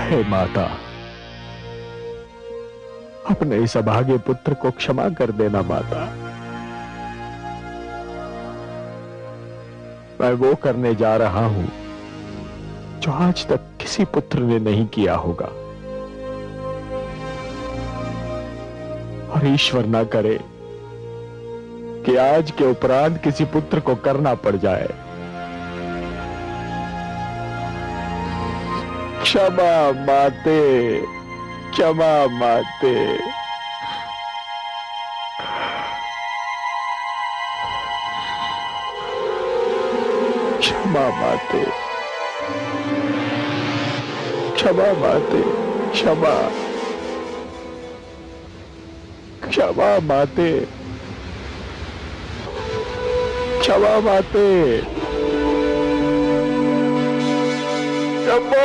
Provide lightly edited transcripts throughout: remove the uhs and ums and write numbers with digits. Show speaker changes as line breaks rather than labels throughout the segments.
हे माता, अपने इस अभागे पुत्र को क्षमा कर देना माता। मैं वो करने जा रहा हूं जो आज तक किसी पुत्र ने नहीं किया होगा, और ईश्वर ना करे कि आज के उपरांत किसी पुत्र को करना पड़ जाए। क्षमा माते, क्षमा माते। क्षमा माते, क्षमा माते, क्षमा, क्षमा माते, क्षमा माते, क्षमा।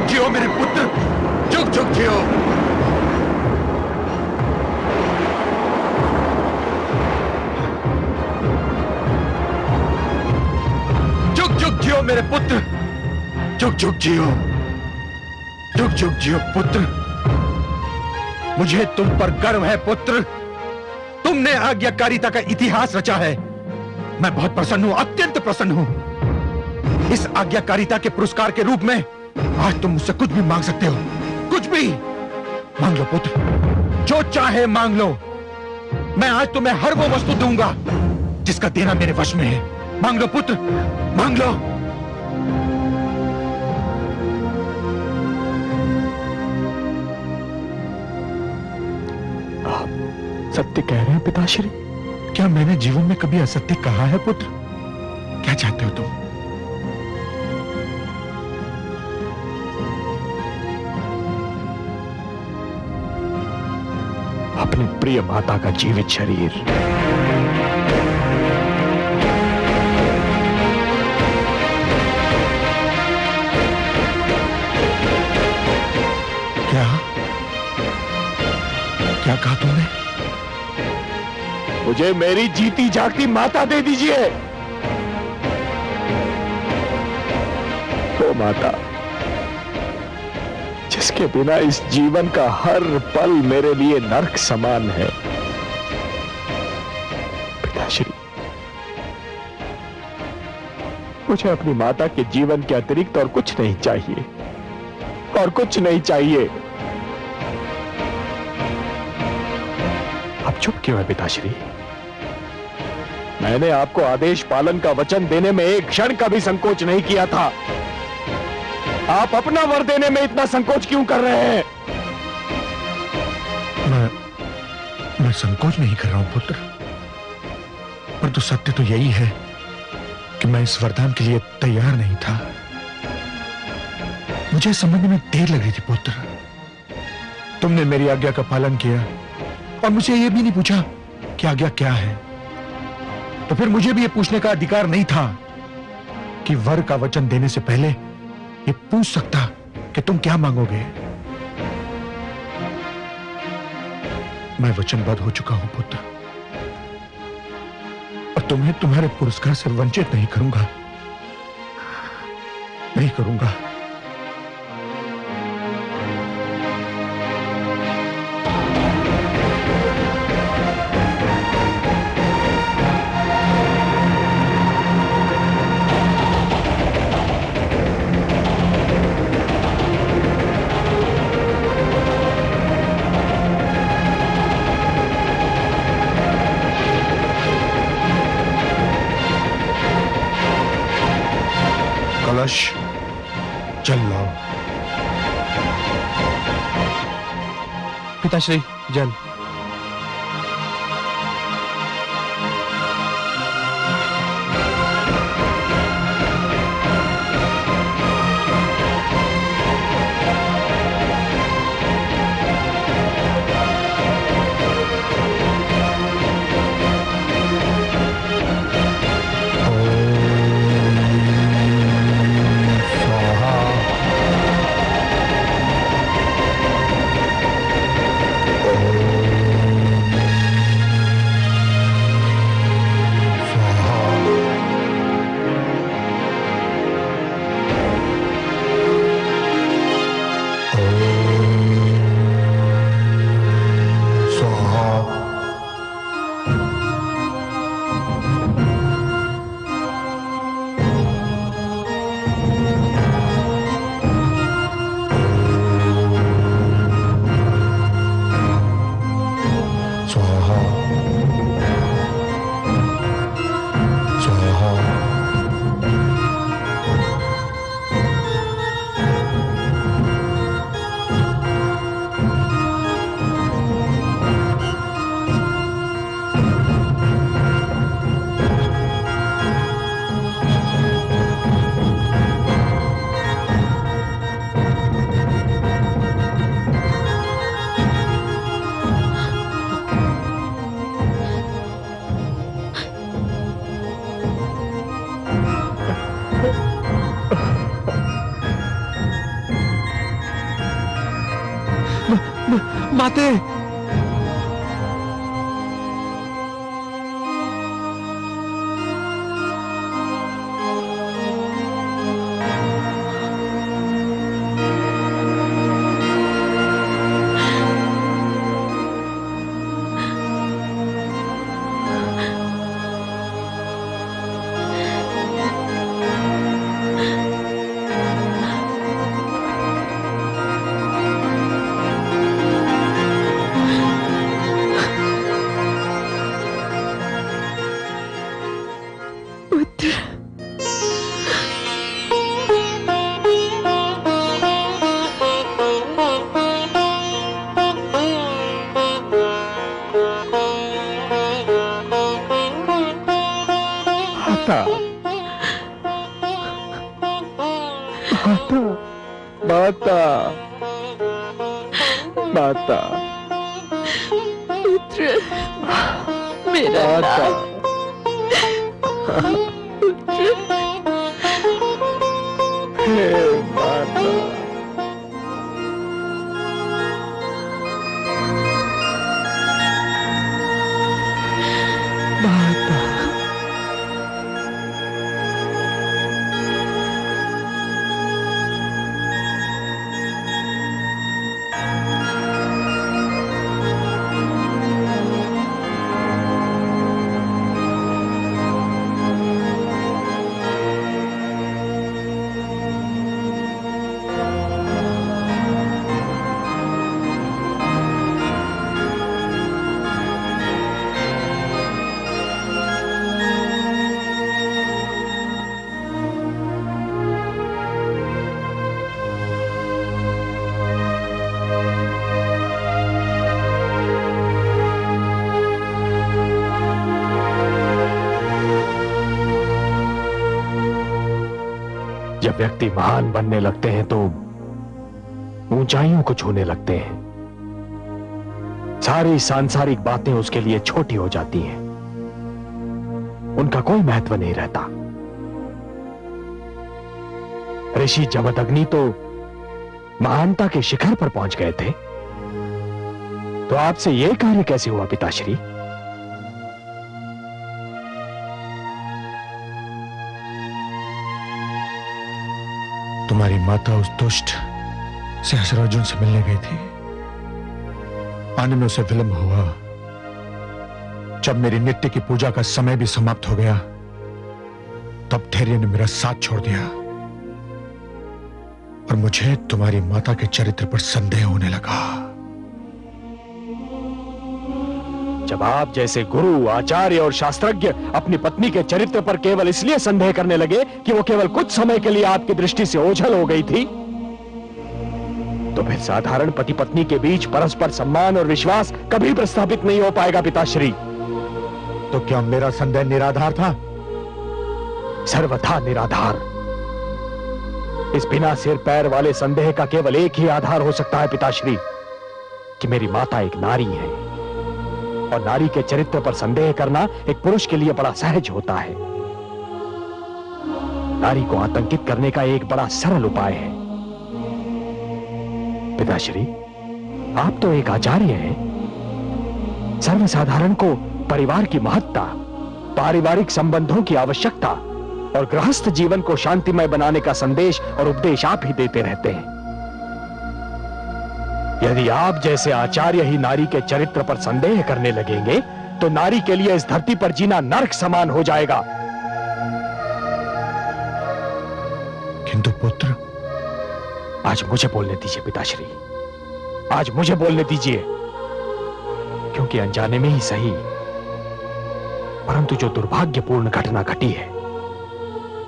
जियो मेरे पुत्र, जुग जुग जियो। जुग जुग जियो मेरे पुत्र, जुग जुग जियो, जुग जुग जियो पुत्र। मुझे तुम पर गर्व है पुत्र। तुमने आज्ञाकारिता का इतिहास रचा है। मैं बहुत प्रसन्न हूं, अत्यंत प्रसन्न हूं। इस आज्ञाकारिता के पुरस्कार के रूप में आज तुम मुझसे कुछ भी मांग सकते हो, कुछ भी मांग लो पुत्र, जो चाहे मांग लो। मैं आज तुम्हें हर वो वस्तु दूंगा जिसका देना मेरे वश में है। मांग लो पुत्र, मांग लो।
आप सत्य कह रहे हैं पिताश्री?
क्या मैंने जीवन में कभी असत्य कहा है पुत्र? क्या चाहते हो तुम?
अपनी प्रिय माता का जीवित शरीर।
क्या क्या कहा तुमने?
मुझे मेरी जीती जागती माता दे दीजिए। तो माता जिसके बिना इस जीवन का हर पल मेरे लिए नरक समान है। पिताश्री, मुझे अपनी माता के जीवन के अतिरिक्त और कुछ नहीं चाहिए, और कुछ नहीं चाहिए। आप चुप क्यों है पिताश्री? मैंने आपको आदेश पालन का वचन देने में एक क्षण का भी संकोच नहीं किया था। आप अपना वर देने में इतना संकोच क्यों कर रहे हैं?
मैं संकोच नहीं कर रहा हूं पुत्र, परंतु सत्य तो यही है कि मैं इस वरदान के लिए तैयार नहीं था। मुझे समझने में देर लग रही थी पुत्र। तुमने मेरी आज्ञा का पालन किया और मुझे यह भी नहीं पूछा कि आज्ञा क्या है, तो फिर मुझे भी यह पूछने का अधिकार नहीं था कि वर का वचन देने से पहले ये पूछ सकता कि तुम क्या मांगोगे। मैं वचनबद्ध हो चुका हूं पुत्र, और तुम्हें तुम्हारे पुरस्कार से वंचित नहीं करूंगा, नहीं करूंगा। कलश चल लाओ। पिताश्री, जल। माते,
माता, माता,
पुत्र, मेरा
माता,
पुत्र,
हे माता, माता, जब व्यक्ति महान बनने लगते हैं तो ऊंचाइयों को छूने लगते हैं। सारी सांसारिक बातें उसके लिए छोटी हो जाती हैं, उनका कोई महत्व नहीं रहता। ऋषि जमदग्नि तो महानता के शिखर पर पहुंच गए थे, तो आपसे यह कार्य कैसे हुआ पिताश्री?
तुम्हारी माता उस दुष्ट सहस्रार्जुन से मिलने गई थी। आने में उसे विलंब हुआ। जब मेरी नित्य की पूजा का समय भी समाप्त हो गया, तब धैर्य ने मेरा साथ छोड़ दिया और मुझे तुम्हारी माता के चरित्र पर संदेह होने लगा।
जब आप जैसे गुरु, आचार्य और शास्त्रज्ञ अपनी पत्नी के चरित्र पर केवल इसलिए संदेह करने लगे कि वो केवल कुछ समय के लिए आपकी दृष्टि से ओझल हो गई थी, तो फिर साधारण पति पत्नी के बीच परस्पर सम्मान और विश्वास कभी प्रस्थापित नहीं हो पाएगा पिताश्री।
तो क्या मेरा संदेह निराधार था?
सर्वथा निराधार। इस बिना सिर पैर वाले संदेह का केवल एक ही आधार हो सकता है पिताश्री, कि मेरी माता एक नारी है, और नारी के चरित्र पर संदेह करना एक पुरुष के लिए बड़ा सहज होता है। नारी को आतंकित करने का एक बड़ा सरल उपाय है। पिताश्री, आप तो एक आचार्य हैं। सर्वसाधारण को परिवार की महत्ता, पारिवारिक संबंधों की आवश्यकता और गृहस्थ जीवन को शांतिमय बनाने का संदेश और उपदेश आप ही देते रहते हैं। यदि आप जैसे आचार्य ही नारी के चरित्र पर संदेह करने लगेंगे तो नारी के लिए इस धरती पर जीना नरक समान हो जाएगा।
किंतु पुत्र,
आज मुझे बोलने दीजिए पिताश्री, आज मुझे बोलने दीजिए, क्योंकि अनजाने में ही सही, परंतु जो दुर्भाग्यपूर्ण घटना घटी है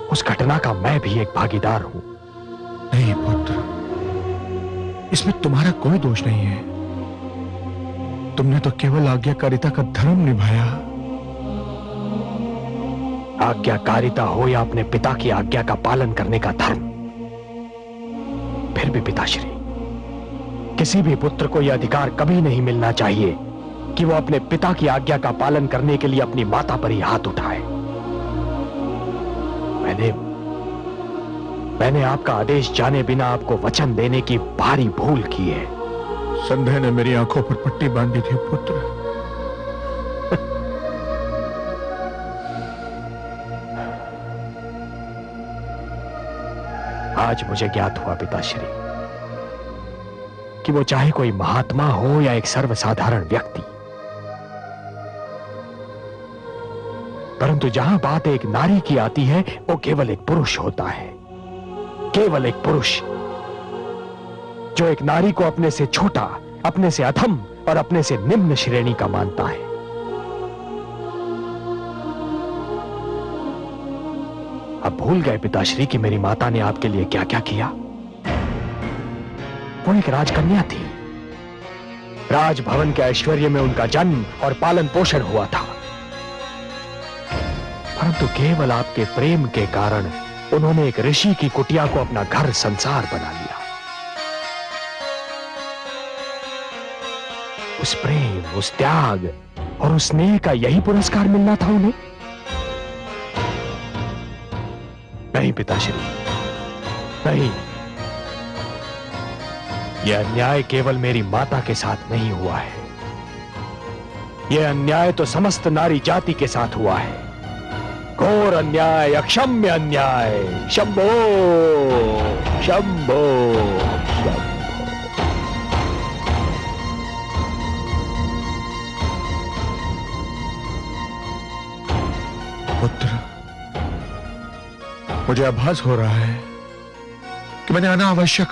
उस घटना का मैं भी एक भागीदार हूं।
नहीं पुत्र, इसमें तुम्हारा कोई दोष नहीं है। तुमने तो केवल आज्ञाकारिता का धर्म निभाया।
आज्ञाकारिता हो या अपने पिता की आज्ञा का पालन करने का धर्म, फिर भी पिताश्री, किसी भी पुत्र को यह अधिकार कभी नहीं मिलना चाहिए कि वो अपने पिता की आज्ञा का पालन करने के लिए अपनी माता पर ही हाथ उठाए। मैंने आपका आदेश जाने बिना आपको वचन देने की भारी भूल की है।
संदेह ने मेरी आंखों पर पट्टी बांधी थी पुत्र।
आज मुझे ज्ञात हुआ पिताश्री कि वो चाहे कोई महात्मा हो या एक सर्वसाधारण व्यक्ति, परंतु जहां बात एक नारी की आती है वो केवल एक पुरुष होता है। केवल एक पुरुष जो एक नारी को अपने से छोटा, अपने से अधम और अपने से निम्न श्रेणी का मानता है। अब भूल गए पिताश्री कि मेरी माता ने आपके लिए क्या क्या किया। वो एक राजकन्या थी। राजभवन के ऐश्वर्य में उनका जन्म और पालन पोषण हुआ था, परंतु केवल आपके प्रेम के कारण उन्होंने एक ऋषि की कुटिया को अपना घर संसार बना लिया। उस प्रेम, उस त्याग और उस स्नेह का यही पुरस्कार मिलना था उन्हें? नहीं पिताश्री, नहीं। यह अन्याय केवल मेरी माता के साथ नहीं हुआ है, यह अन्याय तो समस्त नारी जाति के साथ हुआ है। घोर अन्याय, अक्षम्य अन्याय। शंभो शंभो शंभो।
पुत्र, मुझे आभास हो रहा है कि मैंने अनावश्यक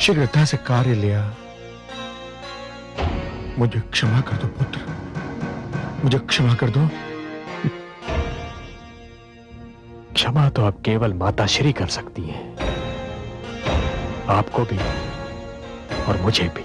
शीघ्रता से कार्य लिया। मुझे क्षमा कर दो पुत्र, मुझे क्षमा कर दो।
क्षमा तो अब केवल माताश्री कर सकती हैं, आपको भी और मुझे भी।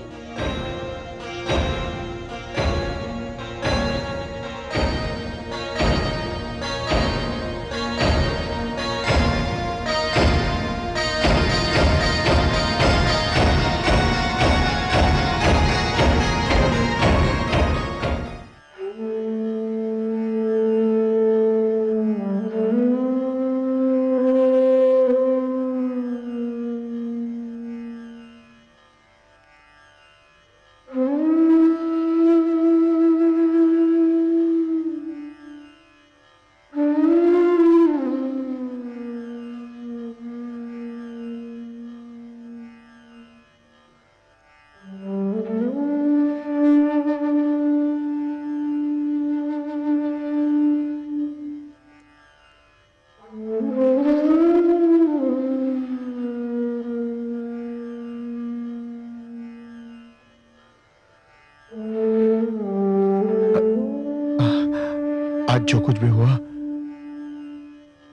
आज जो कुछ भी हुआ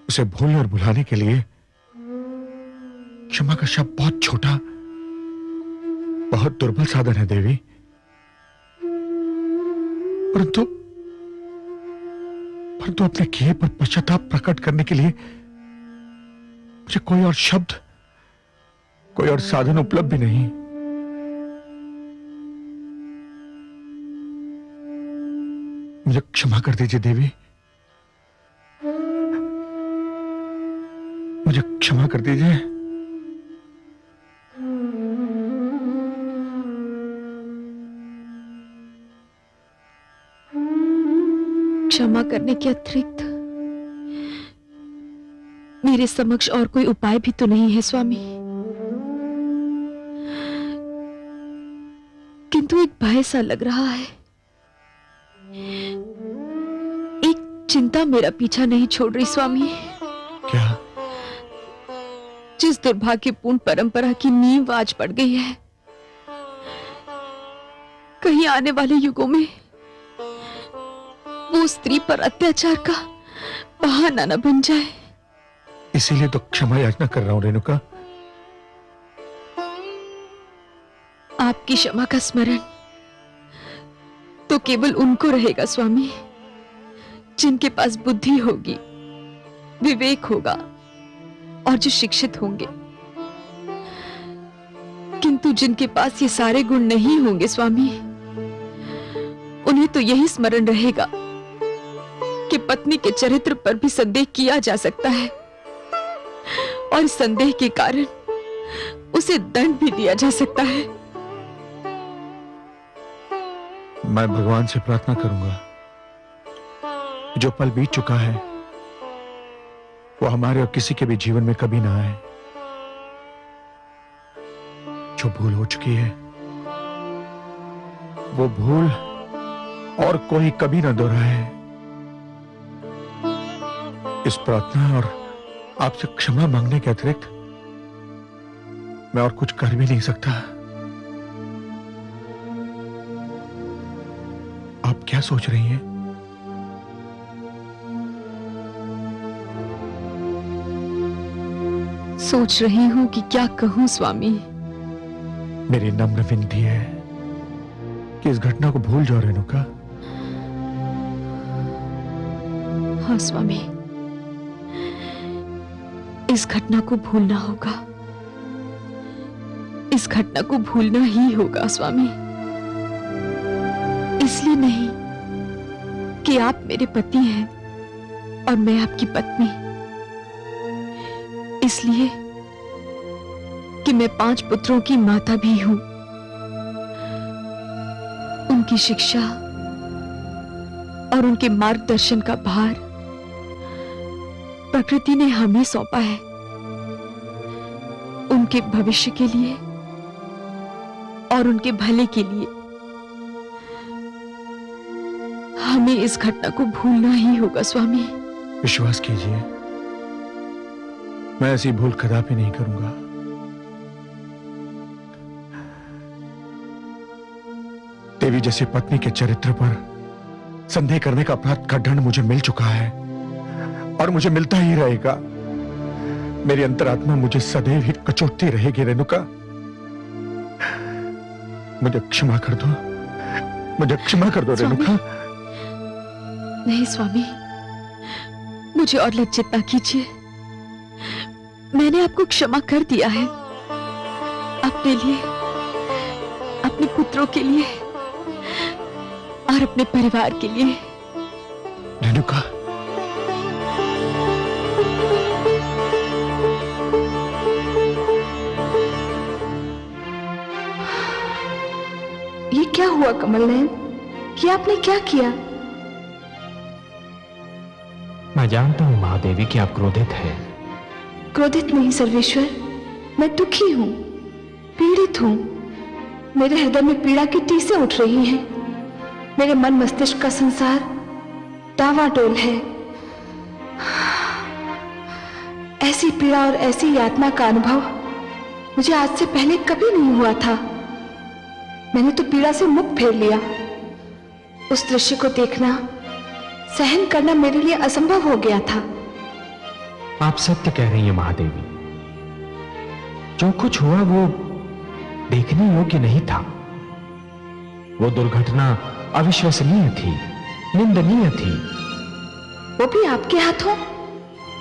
उसे भूलने और भुलाने के लिए क्षमा का शब्द बहुत छोटा बहुत दुर्बल साधन है देवी, परंतु परंतु अपने किए पर पश्चाताप प्रकट करने के लिए मुझे कोई और शब्द, कोई और साधन उपलब्ध भी नहीं। मुझे क्षमा कर दीजिए देवी, मुझे क्षमा कर दीजिए।
क्षमा करने के अतिरिक्त मेरे समक्ष और कोई उपाय भी तो नहीं है स्वामी, किंतु एक भय सा लग रहा है, एक चिंता मेरा पीछा नहीं छोड़ रही स्वामी।
क्या?
जिस दुर्भाग्यपूर्ण परंपरा की नींव आज पड़ गई है, कहीं आने वाले युगों में वो स्त्री पर अत्याचार का बहाना न बन जाए।
इसीलिए तो क्षमा याचना कर रहा हूं रेणुका।
आपकी क्षमा का स्मरण तो केवल उनको रहेगा स्वामी, जिनके पास बुद्धि होगी, विवेक होगा और जो शिक्षित होंगे। किंतु जिनके पास ये सारे गुण नहीं होंगे स्वामी, उन्हें तो यही स्मरण रहेगा कि पत्नी के चरित्र पर भी संदेह किया जा सकता है और इस संदेह के कारण उसे दंड भी दिया जा सकता है।
मैं भगवान से प्रार्थना करूंगा, जो पल बीत चुका है वो हमारे और किसी के भी जीवन में कभी ना आए। जो भूल हो चुकी है वो भूल और कोई कभी ना दोहराए। इस प्रार्थना और आपसे क्षमा मांगने के अतिरिक्त मैं और कुछ कर भी नहीं सकता। आप क्या सोच रही हैं?
सोच रही हूं कि क्या कहूं स्वामी।
मेरी नम्र विनती है कि इस घटना को भूल जाओ रेणुका।
हाँ स्वामी, इस घटना को भूलना होगा, इस घटना को भूलना ही होगा स्वामी। इसलिए नहीं कि आप मेरे पति हैं और मैं आपकी पत्नी, इसलिए कि मैं 5 पुत्रों की माता भी हूं। उनकी शिक्षा और उनके मार्गदर्शन का भार प्रकृति ने हमें सौंपा है, उनके भविष्य के लिए और उनके भले के लिए। हमें इस घटना को भूलना ही होगा स्वामी।
विश्वास कीजिए, मैं ऐसी भूल कदापि नहीं करूंगा। देवी जैसी पत्नी के चरित्र पर संदेह करने का अपराध का दंड मुझे मिल चुका है और मुझे मिलता ही रहेगा। मेरी अंतरात्मा मुझे सदैव ही कचोटती रहेगी रेणुका। मुझे क्षमा कर दो, मुझे क्षमा कर दो रेणुका।
नहीं स्वामी, मुझे और लज्जित ना कीजिए। मैंने आपको क्षमा कर दिया है, अपने लिए, अपने पुत्रों के लिए और अपने परिवार के लिए।
रेणुका,
ये क्या हुआ कमल नयन? ये आपने क्या किया?
मैं जानता हूं महादेवी कि आप क्रोधित हैं।
क्रोधित नहीं सर्वेश्वर, मैं दुखी हूं, पीड़ित हूं। मेरे हृदय में पीड़ा की टीसें उठ रही हैं। मेरे मन मस्तिष्क का संसार डावाडोल है। ऐसी पीड़ा और ऐसी यातना का अनुभव मुझे आज से पहले कभी नहीं हुआ था। मैंने तो पीड़ा से मुख फेर लिया। उस दृश्य को देखना, सहन करना मेरे लिए असंभव हो गया था।
आप सत्य कह रही हैं महादेवी। जो कुछ हुआ देखने योग्य नहीं था। वो दुर्घटना अविश्वसनीय थी, निंदनीय थी।
वो भी आपके हाथों?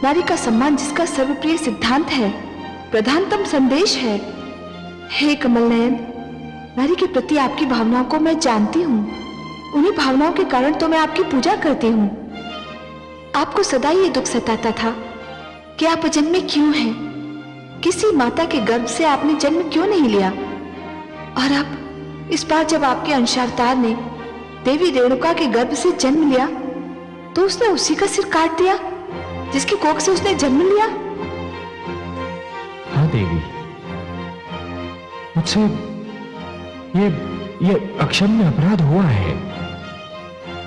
नारी का सम्मान जिसका सर्वप्रिय सिद्धांत है, प्रधानतम संदेश है। हे कमल नयन, नारी के प्रति आपकी भावनाओं को मैं जानती हूँ। उन्हीं भावनाओं के कारण तो मैं आपकी पूजा करती हूँ। आपको सदा ये दुख सताता था कि आप अजन्मे क्यों हैं, किसी माता के गर्भ से आपने जन्म क्यों नहीं लिया। और अब इस बार जब आपके अंशावतार ने देवी रेणुका के गर्भ से जन्म लिया, तो उसने उसी का सिर काट दिया जिसकी कोख से उसने जन्म लिया।
हाँ देवी, मुझसे ये अक्षम्य अपराध हुआ है।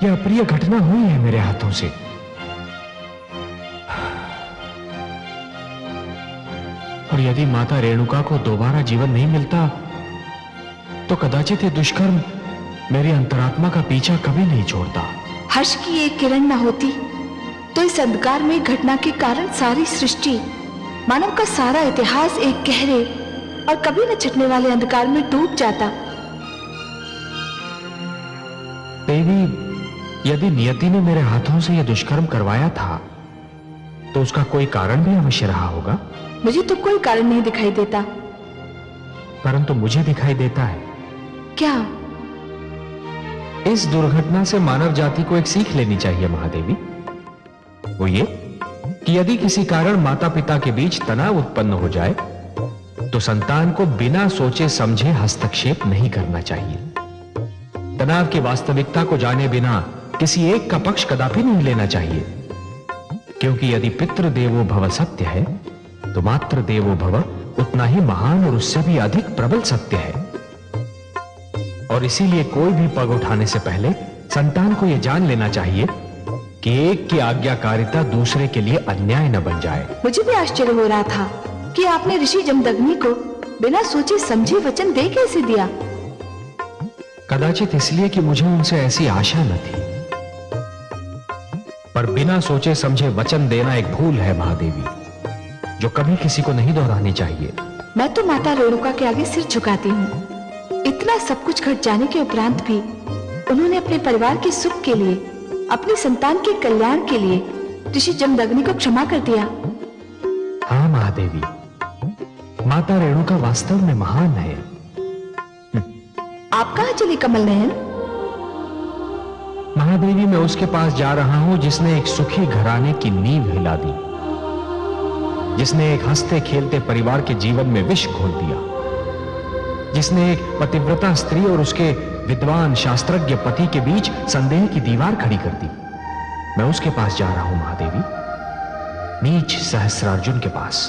यह अप्रिय घटना हुई है मेरे हाथों से। और यदि माता रेणुका को दोबारा जीवन नहीं मिलता तो कदाचित ये दुष्कर्म मेरी अंतरात्मा का पीछा कभी नहीं छोड़ता।
हर्ष की एक किरण न होती तो इस अंधकार में घटना के कारण सारी सृष्टि, मानव का सारा इतिहास एक गहरे और कभी न छटने वाले अंधकार में डूब जाता।
देवी, यदि नियति ने मेरे हाथों से यह दुष्कर्म करवाया था तो उसका कोई कारण भी अवश्य रहा होगा।
मुझे तो कोई कारण नहीं दिखाई देता।
परंतु मुझे दिखाई देता है।
क्या?
इस दुर्घटना से मानव जाति को एक सीख लेनी चाहिए महादेवी। वो ये कि यदि किसी कारण माता पिता के बीच तनाव उत्पन्न हो जाए तो संतान को बिना सोचे समझे हस्तक्षेप नहीं करना चाहिए। तनाव की वास्तविकता को जाने बिना किसी एक का पक्ष कदापि नहीं लेना चाहिए, क्योंकि यदि पितृ देवो भव सत्य है तो मातृ देवो भव उतना ही महान और उससे भी अधिक प्रबल सत्य है। और इसीलिए कोई भी पग उठाने से पहले संतान को यह जान लेना चाहिए कि एक की आज्ञाकारिता दूसरे के लिए अन्याय न बन जाए।
मुझे भी आश्चर्य हो रहा था कि आपने ऋषि जमदग्नि को बिना सोचे समझे वचन दे कैसे दिया।
कदाचित इसलिए कि मुझे उनसे ऐसी आशा न थी। पर बिना सोचे समझे वचन देना एक भूल है महादेवी, जो कभी किसी को नहीं दोहरानी चाहिए।
मैं तो माता रेणुका के आगे सिर झुकाती हूँ। इतना सब कुछ घट जाने के उपरांत भी उन्होंने अपने परिवार के सुख के लिए, अपनी संतान के कल्याण के लिए ऋषि जमदग्नि को क्षमा कर दिया।
हाँ महादेवी, माता रेणुका वास्तव में महान है।
आप कहां चली कमल नयन?
महादेवी, मैं उसके पास जा रहा हूं जिसने एक सुखी घराने की नींव हिला दी, जिसने एक हंसते खेलते परिवार के जीवन में विष घोल दिया, जिसने एक पतिव्रता स्त्री और उसके विद्वान शास्त्रज्ञ पति के बीच संदेह की दीवार खड़ी कर दी। मैं उसके पास जा रहा हूं महादेवी, नीच सहस्रार्जुन के पास।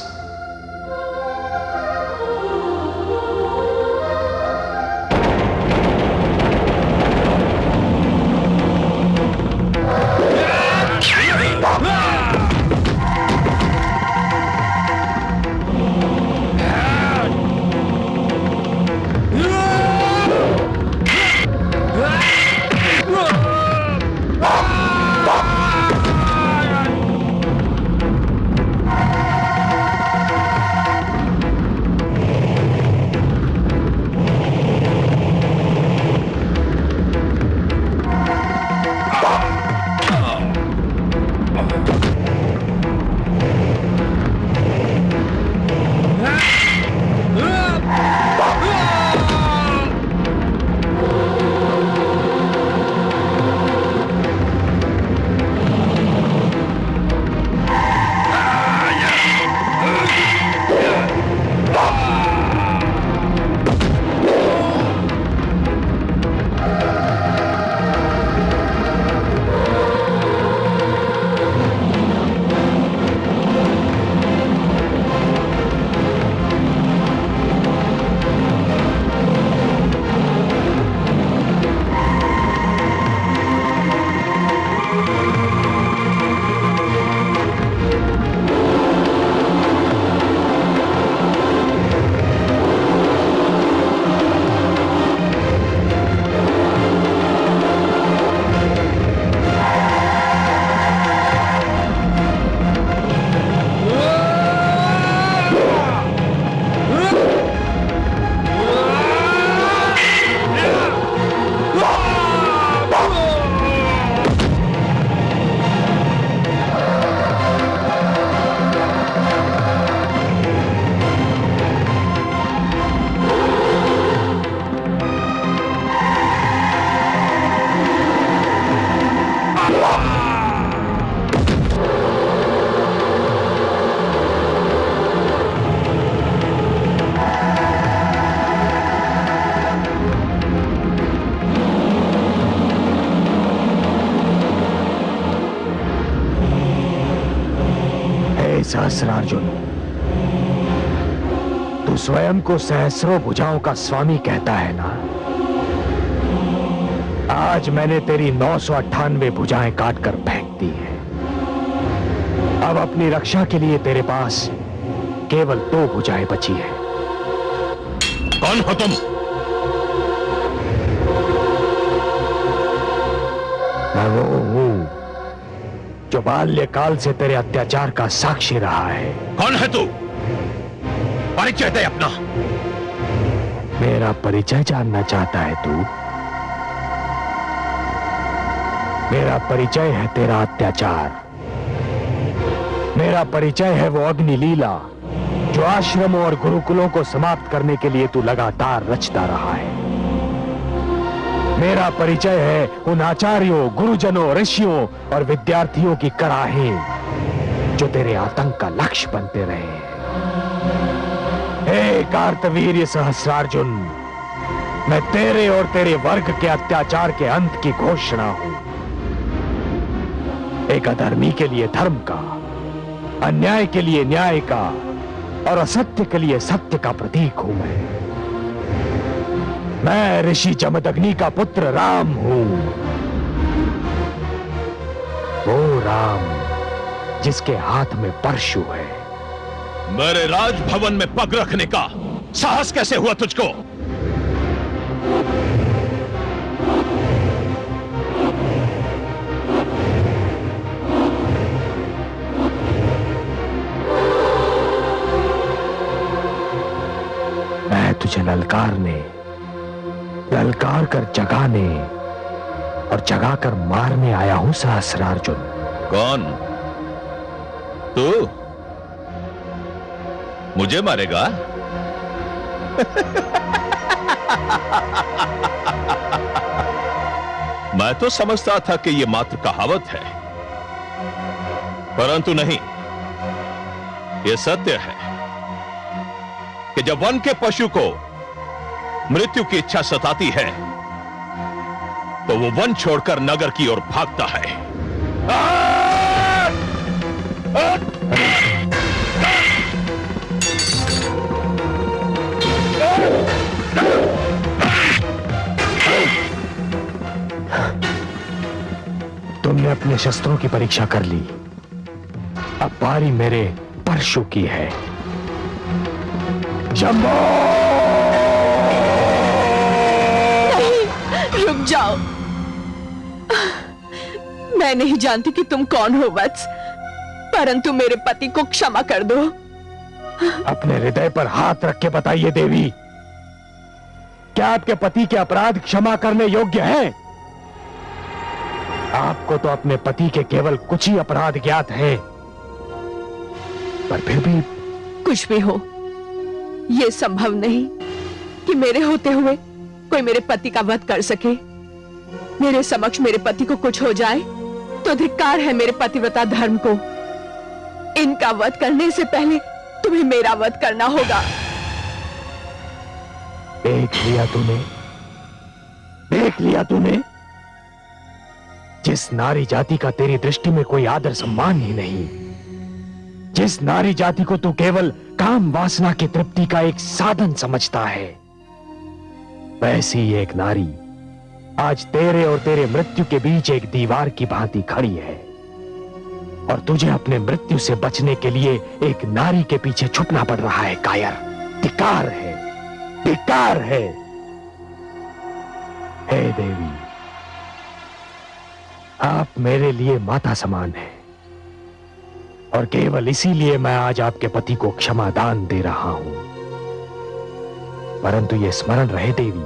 सहस्रार्जुन, तू स्वयं को सहस्रों भुजाओं का स्वामी कहता है ना? आज मैंने तेरी 998 भुजाएं काटकर फेंक दी हैं। अब अपनी रक्षा के लिए तेरे पास केवल 2 भुजाएं बची हैं।
कौन हो तुम?
मैं वो हूं जो बाल्यकाल से तेरे अत्याचार का साक्षी रहा है।
कौन है तू? परिचय दे अपना।
मेरा परिचय जानना चाहता है तू? मेरा परिचय है तेरा अत्याचार। मेरा परिचय है वो अग्नि लीला जो आश्रमों और गुरुकुलों को समाप्त करने के लिए तू लगातार रचता रहा है। मेरा परिचय है उन आचार्यों, गुरुजनों, ऋषियों और विद्यार्थियों की कराहें जो तेरे आतंक का लक्ष्य बनते रहे हैं। हे कार्तवीर्य सहस्रार्जुन, मैं तेरे और तेरे वर्ग के अत्याचार के अंत की घोषणा हूं। एक अधर्मी के लिए धर्म का, अन्याय के लिए न्याय का और असत्य के लिए सत्य का प्रतीक हूं मैं ऋषि जमदग्नि का पुत्र राम हूं। वो राम जिसके हाथ में परशु है।
मेरे राजभवन में पग रखने का साहस कैसे हुआ तुझको?
मैं तुझे ललकार कर जगाने और जगाकर मारने आया हूं सहस्रार्जुन।
कौन? तू मुझे मारेगा? मैं तो समझता था कि यह मात्र कहावत है, परंतु नहीं, यह सत्य है कि जब वन के पशु को मृत्यु की इच्छा सताती है तो वो वन छोड़कर नगर की ओर भागता है।
तुमने अपने शस्त्रों की परीक्षा कर ली, अब बारी मेरे परशु की है। जम्बो!
नहीं, रुक जाओ। मैं नहीं जानती कि तुम कौन हो वत्स, परंतु मेरे पति को क्षमा कर दो।
अपने हृदय पर हाथ रख के बताइए देवी, क्या आपके पति के अपराध क्षमा करने योग्य हैं? आपको तो अपने पति के केवल कुछ ही अपराध ज्ञात हैं, पर फिर भी
कुछ भी हो, यह संभव नहीं कि मेरे होते हुए कोई मेरे पति का वध कर सके। मेरे समक्ष मेरे पति को कुछ हो जाए तो धिक्कार है मेरे पतिव्रता धर्म को। इनका वध करने से पहले तुम्हें मेरा वध करना होगा।
देख लिया तूने जिस नारी जाति का तेरी दृष्टि में कोई आदर सम्मान ही नहीं, जिस नारी जाति को तू केवल काम वासना की तृप्ति का एक साधन समझता है, वैसी ही एक नारी आज तेरे और तेरे मृत्यु के बीच एक दीवार की भांति खड़ी है, और तुझे अपने मृत्यु से बचने के लिए एक नारी के पीछे छुपना पड़ रहा है। कायर, धिक्कार है, धिक्कार है। हे देवी, आप मेरे लिए माता समान हैं, और केवल इसीलिए मैं आज आपके पति को क्षमा दान दे रहा हूं। परंतु यह स्मरण रहे देवी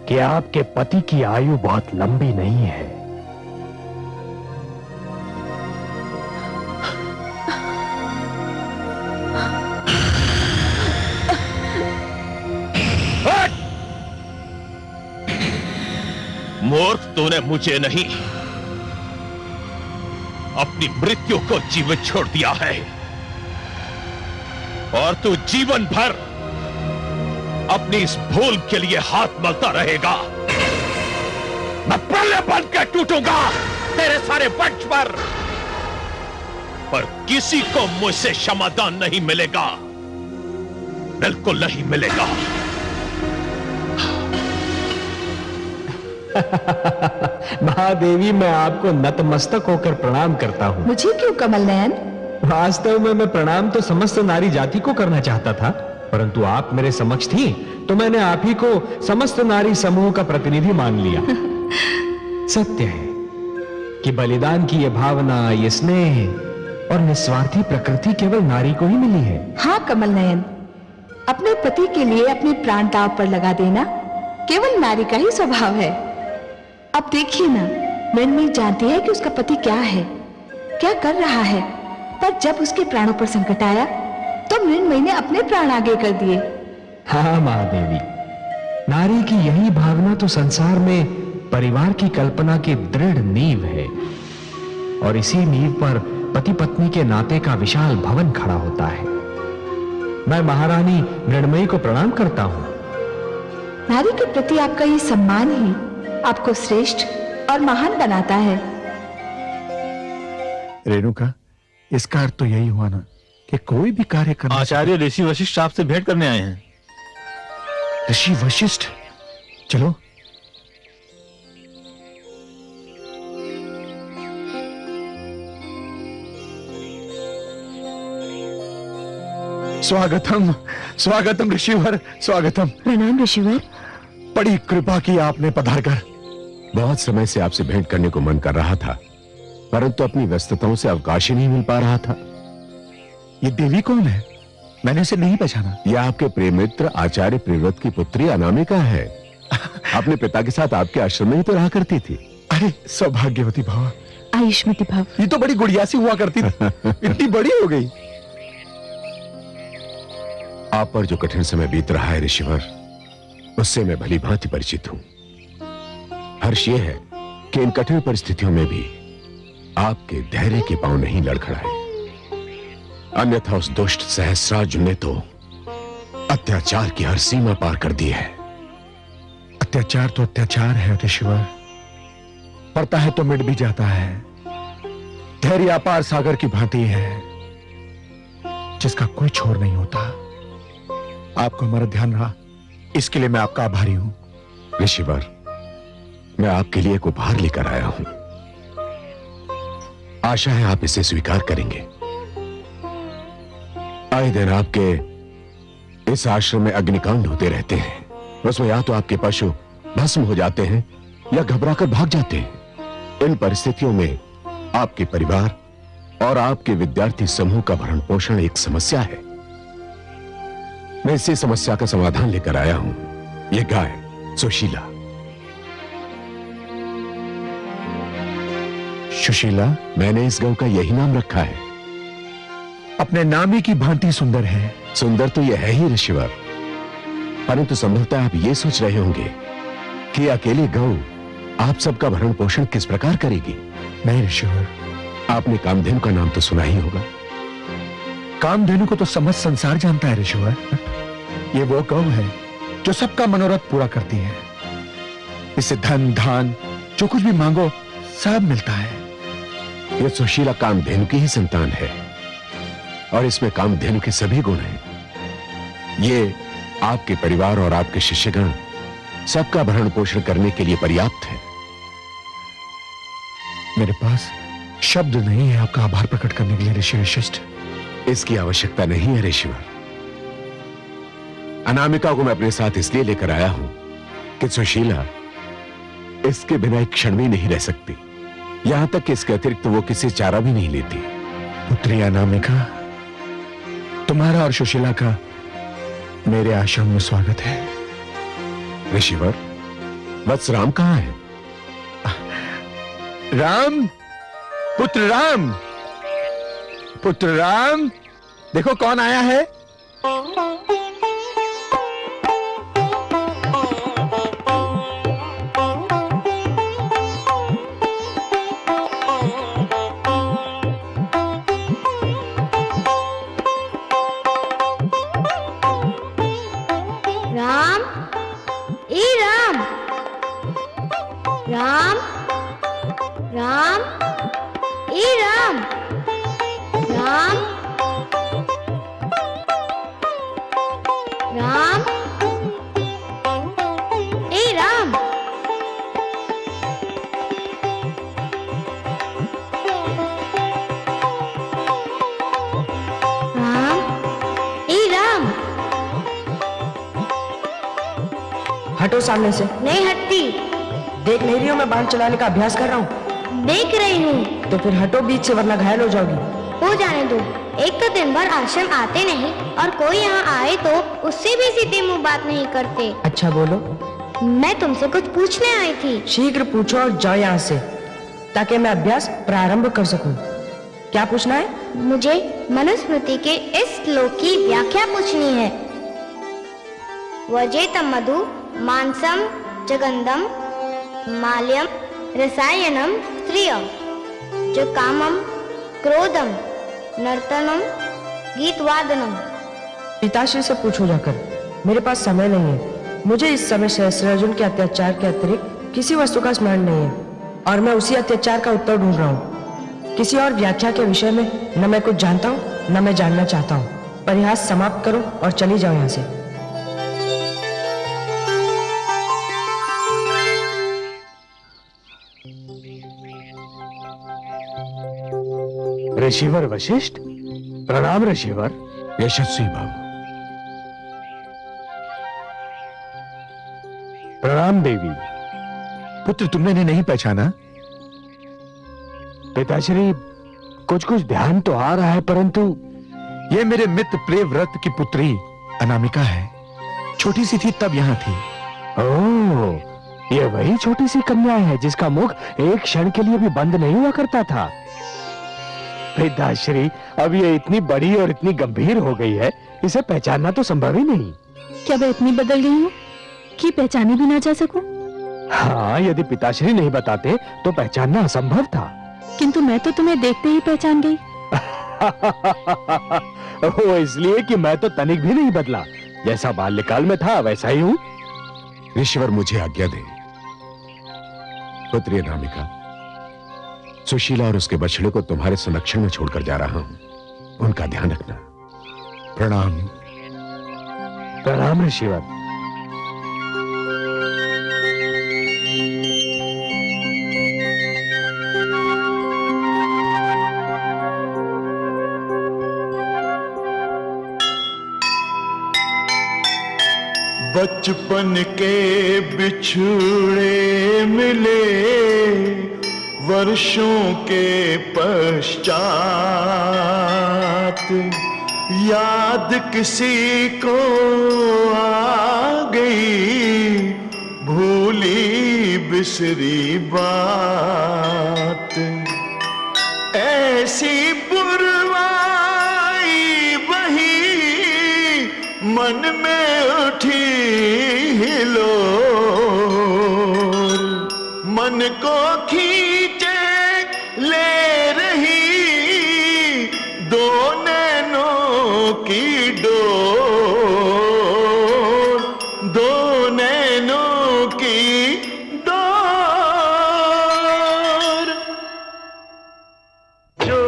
कि आपके पति की आयु बहुत लंबी नहीं है।
मूर्ख, तूने मुझे नहीं अपनी मृत्यु को जीवित छोड़ दिया है, और तू जीवन भर अपनी इस भूल के लिए हाथ मलता रहेगा। मैं प्रलय बन के टूटूंगा तेरे सारे वंश पर।
पर किसी को मुझसे क्षमादान नहीं मिलेगा, बिल्कुल नहीं मिलेगा।
महादेवी, मैं आपको नतमस्तक होकर प्रणाम करता हूँ।
मुझे क्यों कमल नयन?
वास्तव में मैं प्रणाम तो समस्त नारी जाति को करना चाहता था, परंतु आप मेरे समक्ष थी तो मैंने आप ही को समस्त नारी समूह का प्रतिनिधि मान लिया। सत्य है कि बलिदान की यह भावना, ये स्नेह और निस्वार्थी प्रकृति केवल नारी को ही मिली है।
हाँ कमल नयन, अपने पति के लिए अपने प्राण दांव पर लगा देना केवल नारी का ही स्वभाव है। अब देखिए ना, मृण्मयी जानती है कि उसका पति क्या है, क्या कर रहा है, पर जब उसके प्राणों पर संकट आया तो मृण्मयी ने अपने प्राण आगे कर दिए।
हाँ महादेवी, नारी की यही भावना तो संसार में परिवार की कल्पना की दृढ़ नींव है, और इसी नींव पर पति पत्नी के नाते का विशाल भवन खड़ा होता है। मैं महारानी मृण्मयी को प्रणाम करता हूं।
नारी के प्रति आपका ये सम्मान ही आपको श्रेष्ठ और महान बनाता है।
रेणुका, इसका अर्थ तो यही हुआ ना कि कोई भी कार्य करना।
आचार्य ऋषि वशिष्ठ आपसे भेंट करने आए हैं।
ऋषि वशिष्ठ, चलो। स्वागतम स्वागतम ऋषिवर, स्वागतम।
प्रणाम ऋषिवर।
बड़ी कृपा की आपने पधार कर।
बहुत समय से आपसे भेंट करने को मन कर रहा था, परंतु अपनी व्यस्तताओं से अवकाश ही नहीं मिल पा रहा था।
ये देवी कौन है? मैंने उसे नहीं पहचाना।
यह आपके प्रिय मित्र आचार्य प्रियव्रत की पुत्री अनामिका है। अपने पिता के साथ आपके आश्रम में ही तो रहा करती थी।
अरे सौभाग्यवती भव।
आयुष्मती भव।
ये तो बड़ी गुड़िया सी हुआ करती थी, इतनी बड़ी हो गई।
आप पर जो कठिन समय बीत रहा है ऋषिवर, उससे मैं भली भांति परिचित हूं। हर्ष यह है कि इन कठिन परिस्थितियों में भी आपके धैर्य के पांव नहीं लड़खड़ाए, अन्यथा उस दुष्ट सहस्रार्जुन ने तो अत्याचार की हर सीमा पार कर दी है।
अत्याचार तो अत्याचार है ऋषिवर, पड़ता है तो मिट भी जाता है। धैर्य अपार सागर की भांति है जिसका कोई छोर नहीं होता। आपको हमारा ध्यान रहा, इसके लिए मैं आपका आभारी हूं।
ऋषिवर, मैं आपके लिए एक उपहार लेकर आया हूं। आशा है आप इसे स्वीकार करेंगे। आए दिन आपके इस आश्रम में अग्निकांड होते रहते हैं, उसमें या तो आपके पशु भस्म हो जाते हैं या घबराकर भाग जाते हैं। इन परिस्थितियों में आपके परिवार और आपके विद्यार्थी समूह का भरण पोषण एक समस्या है। मैं इसी समस्या का समाधान लेकर आया हूं। यह गाय सुशीला।
सुशीला?
मैंने इस गौ का यही नाम रखा है।
अपने नाम ही की भांति सुंदर है।
सुंदर तो यह है ही ऋषिवर, परंतु संभवतः आप ये सोच रहे होंगे कि अकेली गौ आप सबका भरण पोषण किस प्रकार करेगी।
नहीं ऋषिवर,
आपने कामधेनु का नाम तो सुना ही होगा।
कामधेनु को तो समस्त संसार जानता है ऋषिवर। ये वो गौ है जो सबका मनोरथ पूरा करती है। इससे धन धान जो कुछ भी मांगो सब मिलता है।
यह सुशीला कामधेनु की ही संतान है और इसमें कामधेनु के सभी गुण हैं। ये आपके परिवार और आपके शिष्यगण सबका भरण पोषण करने के लिए पर्याप्त है।
मेरे पास शब्द नहीं है आपका आभार प्रकट करने के लिए ऋषि वशिष्ठ।
इसकी आवश्यकता नहीं है ऋषिवर। अनामिका को मैं अपने साथ इसलिए लेकर आया हूं कि सुशीला इसके बिना एक क्षण भी नहीं रह सकती। यहां तक कि इसके अतिरिक्त वो किसी चारा भी नहीं लेती।
पुत्री अनामिका, तुम्हारा और सुशीला का मेरे आश्रम में स्वागत है।
ऋषिवर, वत्स राम कहां है?
राम, पुत्र राम, पुत्र राम, देखो कौन आया है।
राम, ए राम, राम, राम, ए राम।
हटो सामने से।
नहीं हटती।
देख नहीं रही हो मैं बाण चलाने का अभ्यास कर रहा हूँ?
देख रही हूँ।
तो फिर हटो बीच से, वरना घायल हो जाओगी।
हो जाने दो। एक तो दिन भर आश्रम आते नहीं और कोई यहाँ आए तो उससे भी सीधे मुंह बात नहीं करते।
अच्छा बोलो।
मैं तुमसे कुछ पूछने आई थी।
शीघ्र पूछो और जाओ यहाँ से, ताकि मैं अभ्यास प्रारंभ कर सकूं। क्या पूछना है?
मुझे मनुस्मृति के इस श्लोक की व्याख्या पूछनी है। वजेतम मधु मांसम जगंदम माल्यम रसायनम स्त्रियम जो कामम क्रोधम नर्तनम गीतवादनम।
पिताश्री से पूछो जाकर, मेरे पास समय नहीं है। मुझे इस समय सहस्रार्जुन के अत्याचार के अतिरिक्त किसी वस्तु का स्मरण नहीं है और मैं उसी अत्याचार का उत्तर ढूंढ रहा हूँ। किसी और व्याख्या के विषय में न मैं कुछ जानता हूँ न मैं जानना चाहता हूँ। परिहास समाप्त करो और चली जाओ यहाँ से।
ऋषिवर वशिष्ठ, प्रणाम ऋषिवर।
यशस्वी बाबू।
प्रणाम देवी।
पुत्र तुमने इन्हें नहीं पहचाना?
पिताश्री, कुछ कुछ ध्यान तो आ रहा है, परंतु
ये मेरे मित्र प्रियव्रत की पुत्री अनामिका है। छोटी सी थी तब यहाँ थी।
ओह, ये वही छोटी सी कन्या है जिसका मुख एक क्षण के लिए भी बंद नहीं हुआ करता था। पिताश्री, अब ये इतनी बड़ी और इतनी गंभीर हो गई है, इसे पहचानना तो संभव ही नहीं।
क्या मैं इतनी बदल गई हूँ कि पहचाने भी ना जा सकूं?
हाँ, यदि पिताश्री नहीं बताते तो पहचानना असंभव था।
किंतु मैं तो तुम्हें देखते ही पहचान गई।
वो इसलिए कि मैं तो तनिक भी नहीं बदला। जैसा बाल्यकाल में था वैसा ही हूँ।
ऋषिवर, मुझे आज्ञा दें। पुत्री अनामिका, सुशीला और उसके बछड़े को तुम्हारे संरक्षण में छोड़कर जा रहा हूं। उनका ध्यान रखना।
प्रणाम।
प्रणाम ऋषिवर।
बचपन के बिछुड़े मिले वर्षों के पश्चात, याद किसी को आ गई भूली बिसरी बात। ऐसी पुरवाई बही मन में उठी हिलोर, मन को खींचे ले रही दो नैनों की डोर, दो नैनों की डोर। जो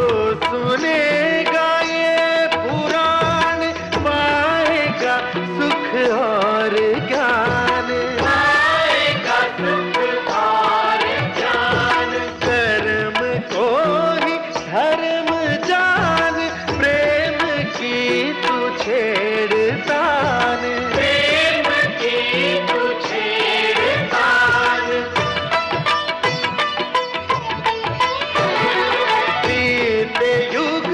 सुनेगा ये पुराण पाएगा सुख और ज्ञान, पाएगा सुख और ज्ञान। कर्म को ही धर्म जान, प्रेम की तू छेड़तान, प्रेम की तू छेड़तान। बीते युग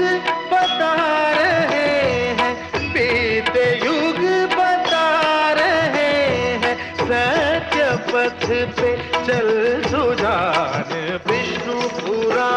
बता रहे हैं, बीते युग बता रहे हैं, सत्य पथ पे चल सुजान विष्णु पुराण।